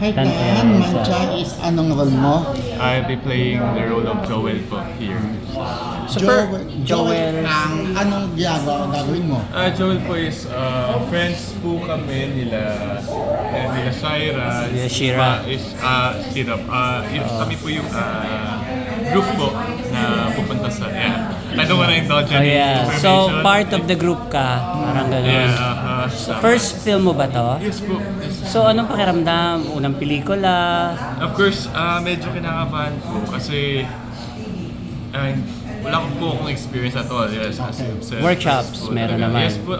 Hi, Dan Dan. Teresa. Manchan is anong role mo? I'll be playing the role of Joel po here. Joel. Anong gagawin mo? Joel po is friends po kami nila Shaira. Nila Shira. Shira. Kami po yung group po na pupunta sa, I don't wanna indulge Oh any yeah. information. So part of the group ka, parang gano'n. First film mo ba to? Yes po. Yes. So anong pakiramdam? Unang pelikula? Of course, medyo kinakabahan po kasi wala po akong experience at all. Yes, as you've said. Workshops, First po meron talaga. naman. Yes po,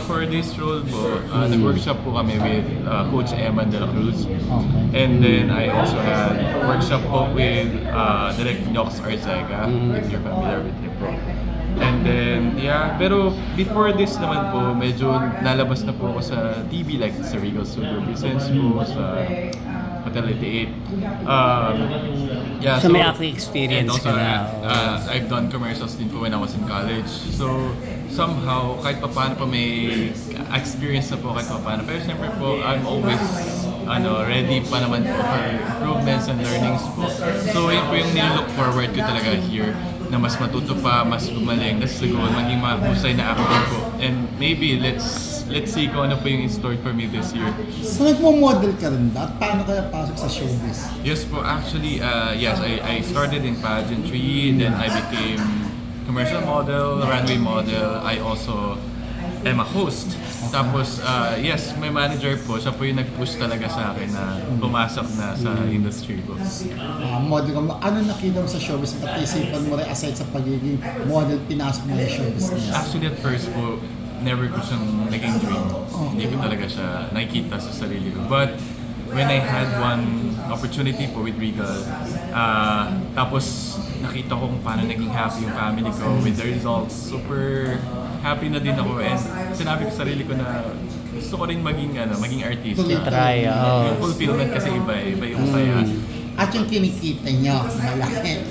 for this role po, nag-workshop po kami with Coach Eman de la Cruz. Okay. And then I also had workshop po with Direct Nox Arzaga, if you're familiar with him po. And then, pero before this naman po, medyo nalabas na po ako sa TV like sa Regal Studio Presents po, sa Hotel 88. So may acting experience and also, ka na. I've done commercials din po when I was in college. So, somehow, kahit paano po may experience na po kahit paano. Pero siyempre po, I'm always ready pa naman po for improvements and learnings po. So, yun po yung nilook forward ko talaga here na mas matuto pa, mas gumaling, that's the goal, maging mahusay na acting po. And maybe, let's see kung ano po yung in store for me this year. So nagmo-model ka rin ba? At paano kaya pasok sa showbiz? Yes po, actually, yes, I started in pageantry, then I became commercial model, runway model. I also am a host. Tapos, yes, may manager po, siya po yung nag-push talaga sa akin na pumasok na sa industry po. Model ka. Ano nakita mo sa showbiz? At isipan mo rin aside sa pagiging model, pinasok mo yung showbiz niya? Actually, at first po, never ko siyang naging dream. Hindi ko talaga siya nakikita sa sarili ko. But, when I had one opportunity po with Regal, tapos nakita ko kung paano naging happy yung family ko with the results. Super happy na din ako and sinabi ko sa sarili ko na gusto ko rin maging artista. Try, Yung fulfillment kasi iba yung saya. At yung kinikita niyo, malaki.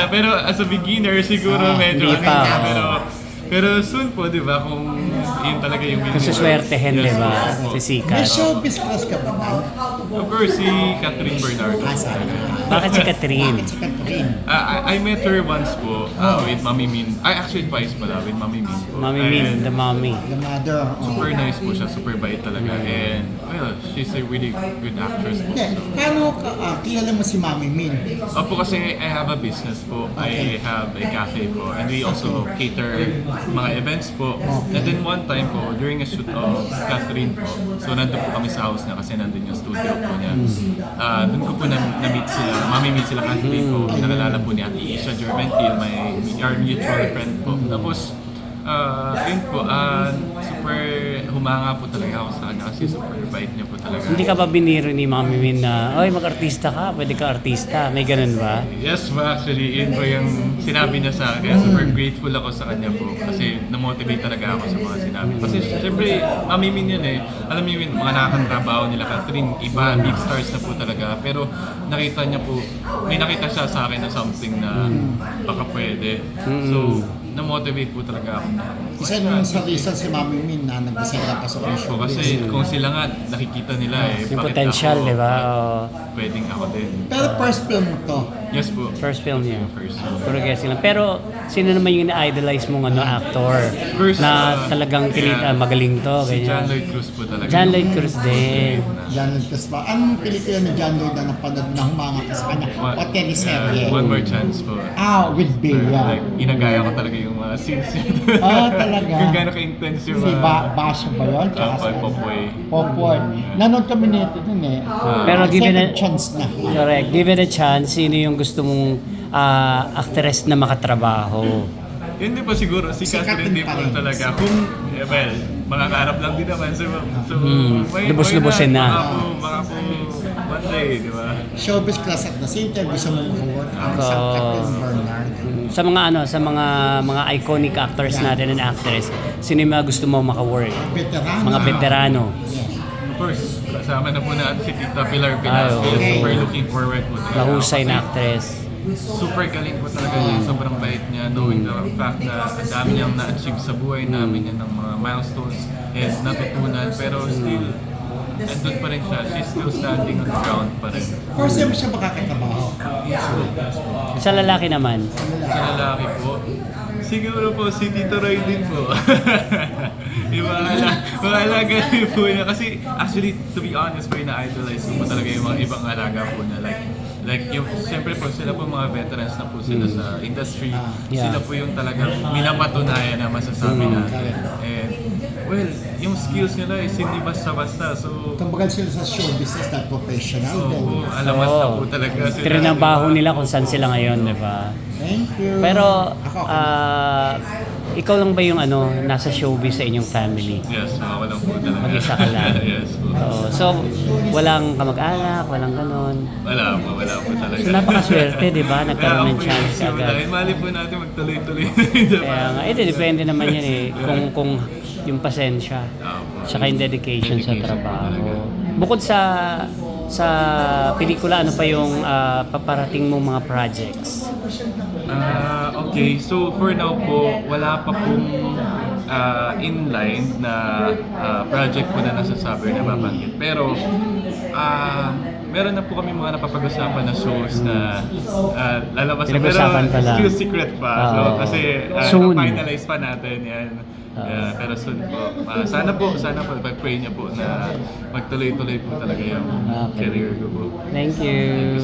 Pero as a beginner siguro medyo hindi pa. pero soon po, di ba, kung yun talaga yung Kung suswertehin, di ba? Yes, Sisikat. May showbiz class ka ba Dan? of course, si Catherine Bernardo. Sana. Bakit si Catherine? Bakit si Catherine? I met her once po with Mami Min. Actually twice pala with Mami Min po. Mami Min, And the mommy. The mother. super nice po siya, super bait talaga. And well, she's a really good actress po. Hindi, So, paano ka, kilala mo si Mami Min? Opo, kasi I have a business po. I have a cafe po. And we also cater mga events po. And then one time po, during a shoot of Catherine po, so nandun po kami sa house niya kasi nandun yung studio po niya. Doon ko po na-meet sila, mami-meet sila Catherine po. Nakalala po ni Ate Isha Germentil, our mutual friend po. Tapos, yun po, super humanga po talaga ako sa kanya kasi super bait niya po talaga. Hindi ka ba biniro ni Mami Min na, oy, mag-artista ka, pwede ka artista. May ganun ba? Yes po, actually, yun po yung sinabi niya sa akin. Kaya super grateful ako sa kanya po kasi na-motivate talaga ako sa mga sinabi. Kasi syempre, mamimin yun eh. Alam niyo yun, mga nakakantrabaho nila Catherine, iba, big stars na po talaga. Pero nakita niya po, may nakita siya sa akin na something na baka pwede. So, na-motivate po talaga ako. Isa naman sa reason si Mami Min na nag-decide na pasok ng So, showbiz. kasi kung sila nga nakikita nila Yung bakit potential, ako, di ba? Pwedeng ako din. Pero first film mo to. Yes po. First film niya. First. Puro guessing lang. Pero, sino naman yung na-idolize mong actor? First, Na talagang magaling to, Si John ganyan. Lloyd Cruz po talaga. John Lloyd Cruz din. John Lloyd Cruz pa. Anong pelikula ni John Lloyd na napanood na humanga ka sa kanya? O teleserye? One More Chance po. With Bea. Like, inagaya ko talaga yung mga scenes yun. Talaga? Kung gano'n ka-intense yung Si Basha ba yun? Tsaka si Popoy. Popoy. Nanood kami nito dun eh. Pero given Second a- chance na. Correct. Give it a chance. Sino yung gusto mong actress na makatrabaho? Yun din po siguro, si Si Catherine din Catherine pa po rin. talaga. Kung, well, makakaharap lang din naman. So Lubos-lubosin na. Baka po, one day, di ba? Showbiz class at the same time gusto mo mag-work ang sa Catherine Bernard. Sa mga iconic actors natin and actress, sino yung mga gusto mo maka-work? Veterano. Mga veterano. Of course, kasama na po natin si Tita Pilar Velasquez. okay. Super looking forward po talaga. Mahusay Kasi na actress. super galing po talaga niya. Sobrang bait niya. Knowing the fact na ang dami niyang na-achieve sa buhay namin yan ng mga milestones and natutunan. Pero still, andun pa rin siya. She's still standing on the ground pa rin. First time siya makakatrabaho. Sa lalaki naman. Sa lalaki po, siguro po si Tito Roy din po. Yung mga alaga din po niya. Kasi actually, to be honest po, na-idolize ko po talaga yung mga ibang alaga po niya. Like yung, siyempre po, sila po mga veterans na po sila sa industry. Yeah. Sila po yung talagang minapatunayan na masasabi natin. And, well, yung skills nila is hindi basta-basta. So, Kumbaga sila sa show business na professional din. alamat na po talaga sila. Trinabaho nila kung saan sila ngayon, di ba? Thank you. Pero, Ako. ikaw lang ba yung nasa showbiz sa inyong family? Yes, ako lang po talaga. Mag-isa ka lang. Yes po. So, walang kamag-anak, walang ganon. Wala po talaga. So, napakaswerte, di ba? Nagkaroon ng chance agad. Dahil mali po natin magtuloy-tuloy. Kaya nga, depende naman yan eh. Kung yung pasensya, tsaka yung dedication sa trabaho. Bukod sa pelikula, ano pa yung paparating mong mga projects? Okay, so for now po, wala pa pong inline na project po na nasasabi na babanggit. Pero meron na po kami mga napapag-usapan na shows na lalabas na. Pero Pinag-usapan pa lang. still secret pa. So, Oo. kasi Soon. finalize pa natin yan. Pero soon po. Sana po, pag-pray niya po na magtuloy-tuloy po talaga yung Okay. career ko po. Thank you.